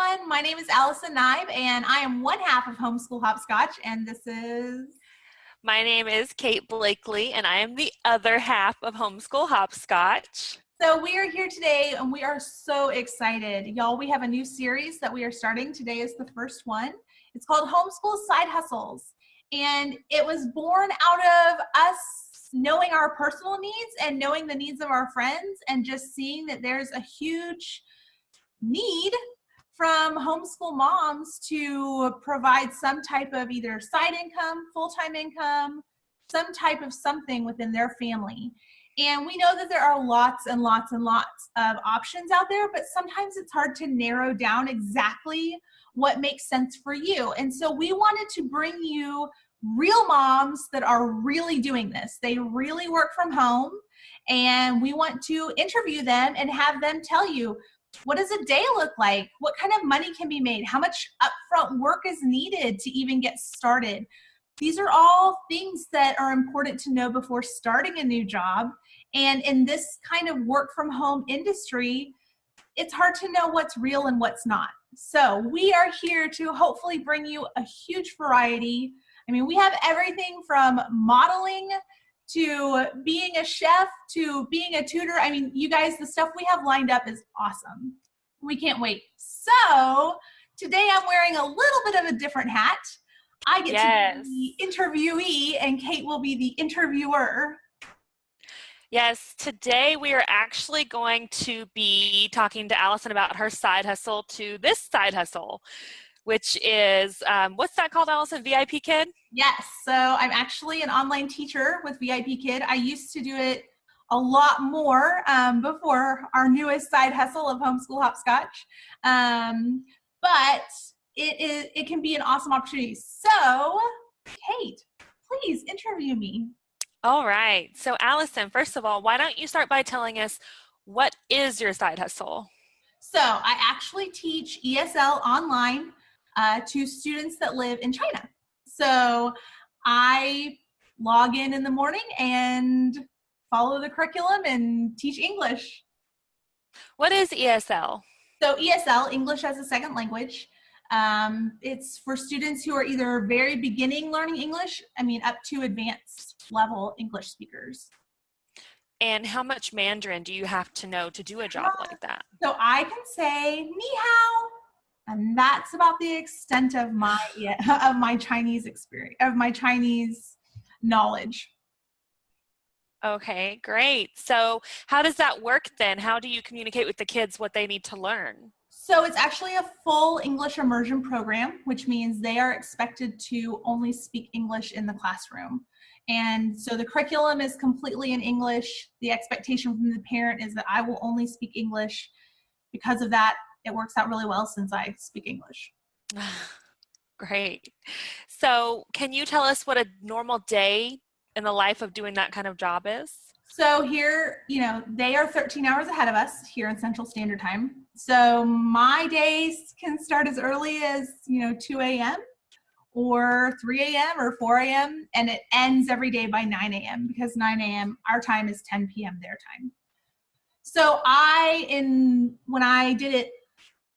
everyone. My name is Allison Nibe, and I am one half of Homeschool Hopscotch, and this is... My name is Kate Blakely, and I am the other half of Homeschool Hopscotch. So we are here today, and we are so excited. Y'all, we have a new series that we are starting. Today is the first one. It's called Homeschool Side Hustles, and it was born out of us knowing our personal needs and knowing the needs of our friends and just seeing that there's a huge need from homeschool moms to provide some type of either side income, full-time income, some type of something within their family. And we know that there are lots and lots and lots of options out there, but sometimes it's hard to narrow down exactly what makes sense for you. And so we wanted to bring you real moms that are really doing this. They really work from home, and we want to interview them and have them tell you, what does a day look like? What kind of money can be made? How much upfront work is needed to even get started? These are all things that are important to know before starting a new job. And in this kind of work from home industry, it's hard to know what's real and what's not. So we are here to hopefully bring you a huge variety. I mean, we have everything from modeling to being a chef, to being a tutor. I mean, you guys, the stuff we have lined up is awesome. We can't wait. So today I'm wearing a little bit of a different hat. I get to be the interviewee, and Kate will be the interviewer. Yes, today we are actually going to be talking to Allison about her side hustle to this side hustle, which is, what's that called, Allison? VIPKID? Yes, so I'm actually an online teacher with VIPKID. I used to do it a lot more before our newest side hustle of Homeschool Hopscotch, but it can be an awesome opportunity. So, Kate, please interview me. All right. So, Allison, first of all, why don't you start by telling us, what is your side hustle? So, I actually teach ESL online to students that live in China. So I log in the morning and follow the curriculum and teach English. What is ESL? So ESL, English as a Second Language. It's for students who are either very beginning learning English, up to advanced level English speakers. And how much Mandarin do you have to know to do a job like that? So I can say ni hao, and that's about the extent of my Chinese experience, of my Chinese knowledge. Okay, great. So how does that work then? How do you communicate with the kids what they need to learn? So it's actually a full English immersion program, which means they are expected to only speak English in the classroom. And so the curriculum is completely in English. The expectation from the parent is that I will only speak English. Because of that, it works out really well since I speak English. Great. So can you tell us what a normal day in the life of doing that kind of job is? So here, they are 13 hours ahead of us here in Central Standard Time. So my days can start as early as, 2 a.m. or 3 a.m. or 4 a.m. and it ends every day by 9 a.m. because 9 a.m. our time is 10 p.m. their time. So when I did it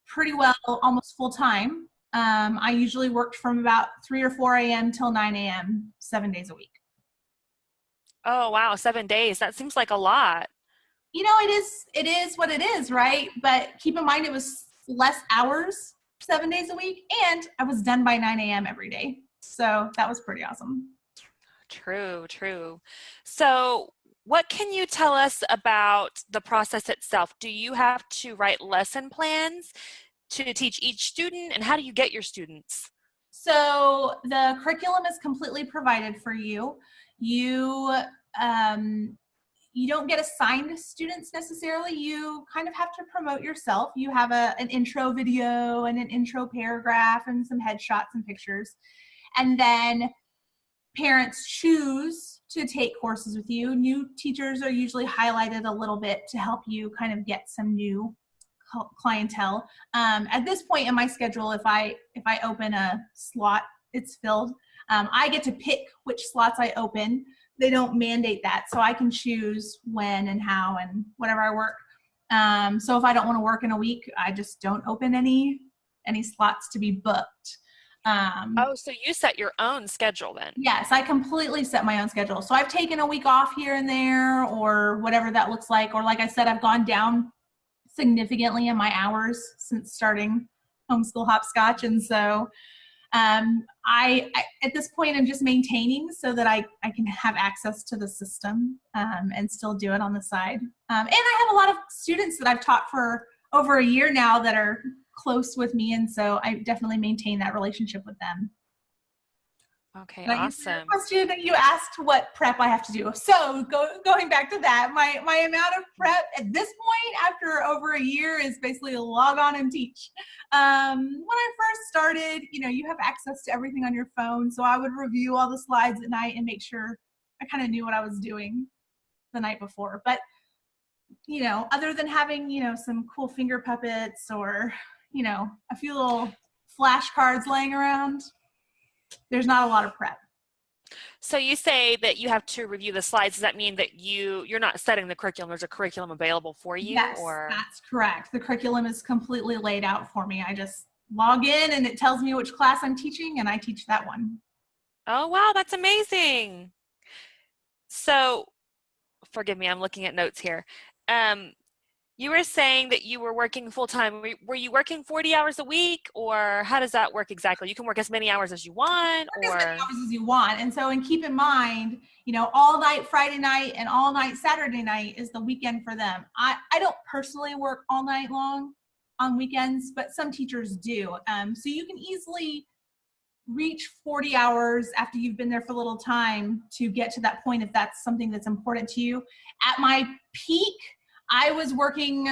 pretty well, almost full time, I usually worked from about 3 or 4 a.m. till 9 a.m. 7 days a week. Oh, wow. 7 days. That seems like a lot. It is what it is, right? But keep in mind, it was less hours, 7 days a week, and I was done by 9 a.m. every day. So that was pretty awesome. True, true. So what can you tell us about the process itself? Do you have to write lesson plans to teach each student, and how do you get your students? So the curriculum is completely provided for you. You don't get assigned students necessarily. You kind of have to promote yourself. You have an intro video and an intro paragraph and some headshots and pictures. And then parents choose to take courses with you. New teachers are usually highlighted a little bit to help you kind of get some new clientele. At this point in my schedule, if I open a slot, it's filled. I get to pick which slots I open. They don't mandate that, so I can choose when and how and whatever I work. So if I don't want to work in a week, I just don't open any any slots to be booked. Oh, so you set your own schedule then? Yes, I completely set my own schedule. So I've taken a week off here and there, or whatever that looks like. Or like I said, I've gone down significantly in my hours since starting homeschool hopscotch. And so I at this point, I'm just maintaining so that I can have access to the system and still do it on the side. And I have a lot of students that I've taught for over a year now that are close with me. And so I definitely maintain that relationship with them. Okay, Can I answer your awesome. question? You asked what prep I have to do. So going back to that, my amount of prep at this point after over a year is basically log on and teach. When I first started, you have access to everything on your phone. So I would review all the slides at night and make sure I kind of knew what I was doing the night before. But, other than having, some cool finger puppets or, a few little flashcards laying around, there's not a lot of prep. So you say that you have to review the slides. Does that mean that you're not setting the curriculum? There's a curriculum available for you? Yes, or that's correct. The curriculum is completely laid out for me. I just log in and it tells me which class I'm teaching and I teach that one. Oh, wow, that's amazing. So forgive me, I'm looking at notes here. You were saying that you were working full-time. Were you working 40 hours a week, or how does that work exactly? You can work as many hours as you want, Work as many or? hours as you want. And keep in mind, all night Friday night and all night Saturday night is the weekend for them. I don't personally work all night long on weekends, but some teachers do. So you can easily reach 40 hours after you've been there for a little time to get to that point if that's something that's important to you. At my peak, I was working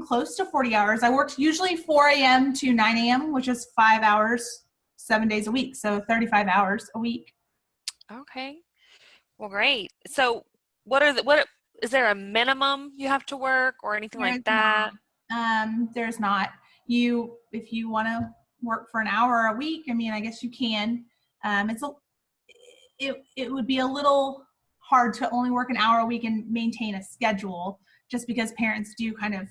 close to 40 hours. I worked usually 4 a.m. to 9 a.m., which is 5 hours, 7 days a week. So 35 hours a week. Okay. Well, great. So what is there a minimum you have to work or anything like that? There's not. If you want to work for an hour a week, I guess you can. It would be a little hard to only work an hour a week and maintain a schedule, just because parents do kind of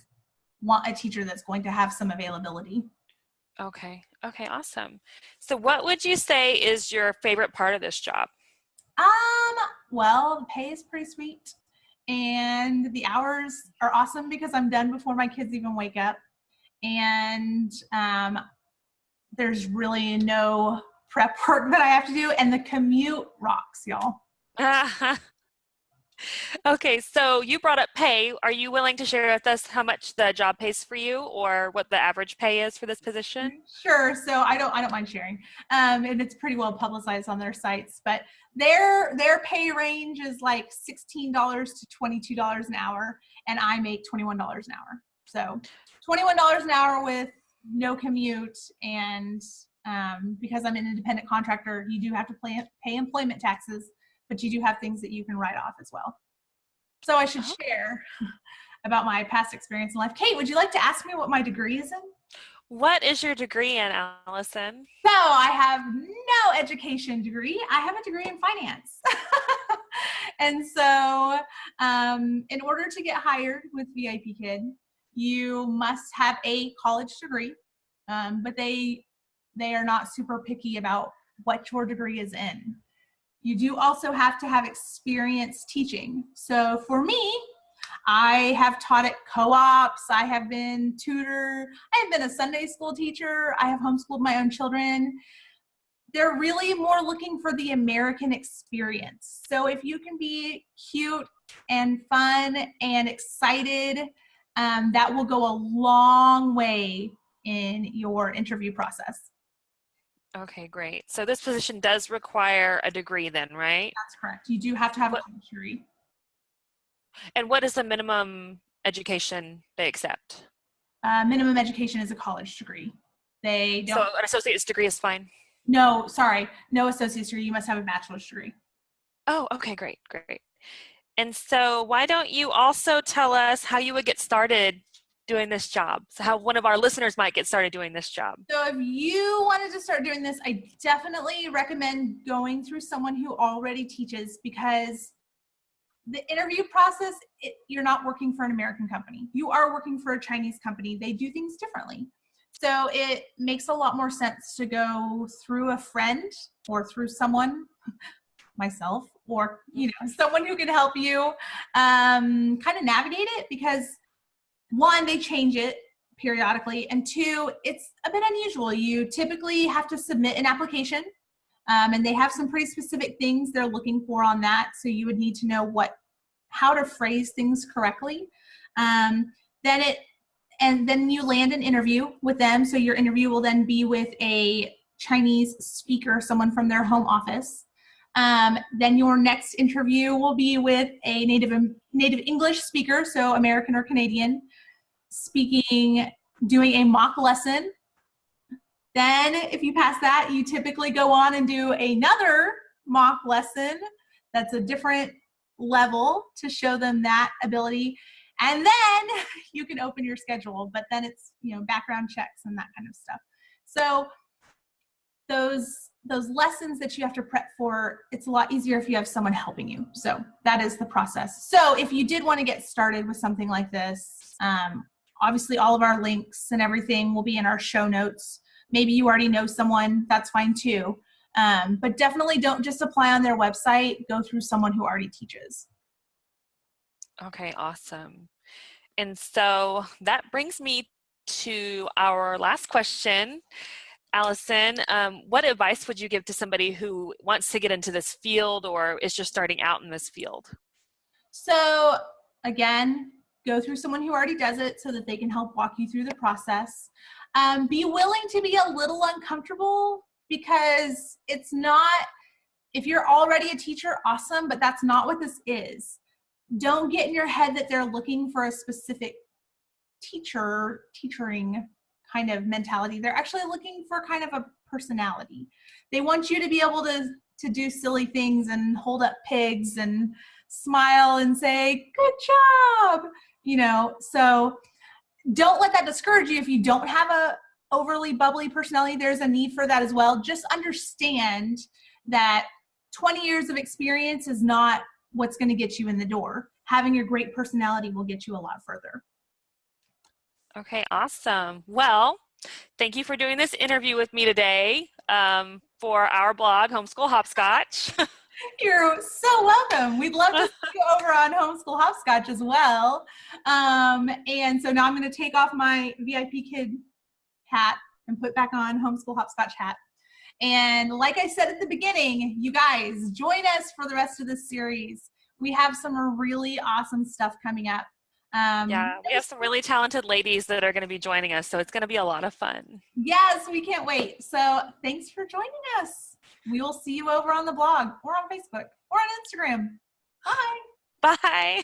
want a teacher that's going to have some availability. Okay. Okay, awesome. So what would you say is your favorite part of this job? Well, the pay is pretty sweet and the hours are awesome because I'm done before my kids even wake up. And there's really no prep work that I have to do, and the commute rocks, y'all. Okay, so you brought up pay. Are you willing to share with us how much the job pays for you, or what the average pay is for this position? Sure. So I don't mind sharing, and it's pretty well publicized on their sites. But their pay range is like $16 to $22 an hour, and I make $21 an hour. So $21 an hour with no commute, and because I'm an independent contractor, you do have to pay employment taxes, but you do have things that you can write off as well. So I should share about my past experience in life. Kate, would you like to ask me what my degree is in? What is your degree in, Allison? So I have no education degree. I have a degree in finance. And so in order to get hired with VIPKID, you must have a college degree, but they are not super picky about what your degree is in. You do also have to have experience teaching. So for me, I have taught at co-ops, I have been tutor, I have been a Sunday school teacher, I have homeschooled my own children. They're really more looking for the American experience. So if you can be cute and fun and excited, that will go a long way in your interview process. Okay, great. So this position does require a degree then, right? That's correct. You do have to have a college degree. And what is the minimum education they accept? Minimum education is a college degree. They don't. So an associate's degree is fine? No, sorry. No associate's degree. You must have a bachelor's degree. Oh, okay, great. And so why don't you also tell us how you would get started doing this job? So how one of our listeners might get started doing this job. So if you wanted to start doing this, I definitely recommend going through someone who already teaches, because the interview process, you're not working for an American company. You are working for a Chinese company. They do things differently. So it makes a lot more sense to go through a friend or through someone, myself, or someone who can help you kind of navigate it, because one, they change it periodically, and two, it's a bit unusual. You typically have to submit an application, and they have some pretty specific things they're looking for on that. So you would need to know how to phrase things correctly. Then you land an interview with them. So your interview will then be with a Chinese speaker, someone from their home office. Then your next interview will be with a native English speaker, so American or Canadian, doing a mock lesson. Then if you pass that, you typically go on and do another mock lesson that's a different level to show them that ability. And then you can open your schedule, but then it's, background checks and that kind of stuff. So those lessons that you have to prep for, it's a lot easier if you have someone helping you. So that is the process. So if you did want to get started with something like this, obviously all of our links and everything will be in our show notes. Maybe you already know someone, that's fine too. But definitely don't just apply on their website, go through someone who already teaches. Okay, awesome. And so that brings me to our last question. Allison, what advice would you give to somebody who wants to get into this field or is just starting out in this field? So again, go through someone who already does it so that they can help walk you through the process. Be willing to be a little uncomfortable, because it's not, if you're already a teacher, awesome, but that's not what this is. Don't get in your head that they're looking for a specific teaching kind of mentality. They're actually looking for kind of a personality. They want you to be able to do silly things and hold up pigs and smile and say, good job, so don't let that discourage you if you don't have a overly bubbly personality. There's a need for that as well. Just understand that 20 years of experience is not what's going to get you in the door. Having a great personality will get you a lot further. Okay, awesome. Well, thank you for doing this interview with me today for our blog, Homeschool Hopscotch. You're so welcome. We'd love to see you over on Homeschool Hopscotch as well. And so now I'm going to take off my VIPKID hat and put back on Homeschool Hopscotch hat. And like I said at the beginning, you guys, join us for the rest of this series. We have some really awesome stuff coming up. Yeah, we have some really talented ladies that are going to be joining us, so it's going to be a lot of fun. Yes, we can't wait. So thanks for joining us. We will see you over on the blog or on Facebook or on Instagram. Bye. Bye.